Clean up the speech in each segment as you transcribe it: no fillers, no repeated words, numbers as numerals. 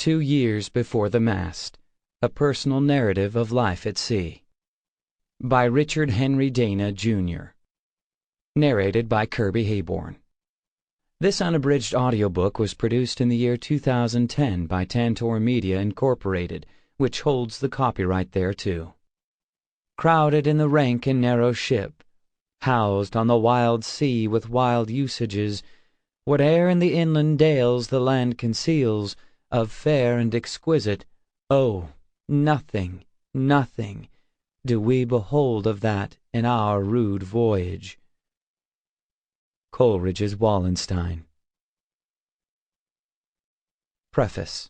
Years Before the Mast, A Personal Narrative of Life at Sea, by Richard Henry Dana, Jr., narrated by Kirby Heyborne. This unabridged audiobook was produced in the year 2010 by Tantor Media, Incorporated, which holds the copyright thereto. Crowded in the rank and narrow ship, housed on the wild sea with wild usages, whate'er in the inland dales the land conceals, of fair and exquisite, oh, nothing, nothing, do we behold of that in our rude voyage. Coleridge's Wallenstein. Preface.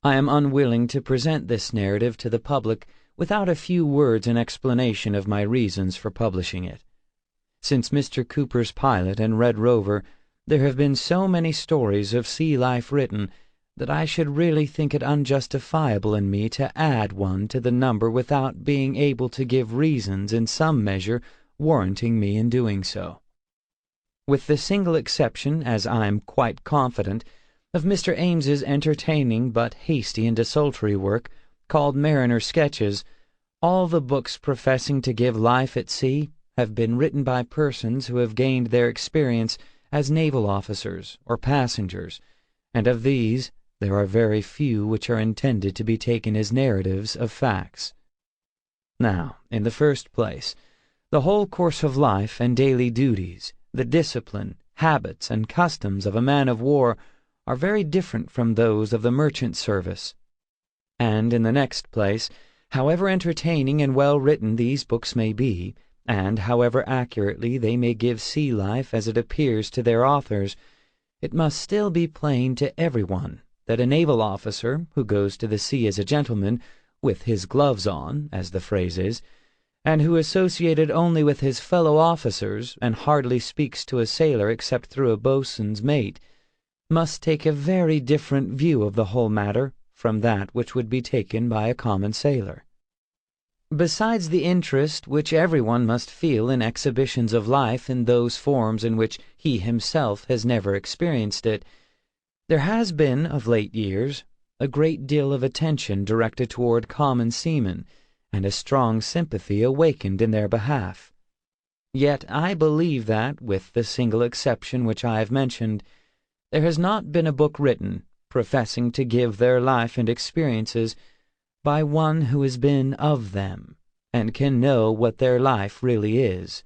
I am unwilling to present this narrative to the public without a few words in explanation of my reasons for publishing it. Since Mr. Cooper's Pilot and Red Rover, there have been so many stories of sea life written that I should really think it unjustifiable in me to add one to the number without being able to give reasons in some measure warranting me in doing so. With the single exception, as I am quite confident, of Mr. Ames's entertaining but hasty and desultory work called Mariner Sketches, all the books professing to give life at sea have been written by persons who have gained their experience as naval officers or passengers, and of these there are very few which are intended to be taken as narratives of facts. Now, in the first place, the whole course of life and daily duties, the discipline, habits, and customs of a man of war are very different from those of the merchant service. And in the next place, however entertaining and well written these books may be, and however accurately they may give sea life as it appears to their authors, it must still be plain to everyone that a naval officer who goes to the sea as a gentleman, with his gloves on, as the phrase is, and who associated only with his fellow officers and hardly speaks to a sailor except through a boatswain's mate, must take a very different view of the whole matter from that which would be taken by a common sailor. Besides the interest which everyone must feel in exhibitions of life in those forms in which he himself has never experienced it, there has been, of late years, a great deal of attention directed toward common seamen, and a strong sympathy awakened in their behalf. Yet I believe that, with the single exception which I have mentioned, there has not been a book written professing to give their life and experiences by one who has been of them, and can know what their life really is.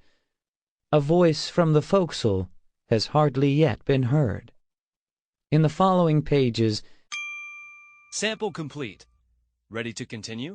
A voice from the forecastle has hardly yet been heard. In the following pages, Sample complete. Ready to continue?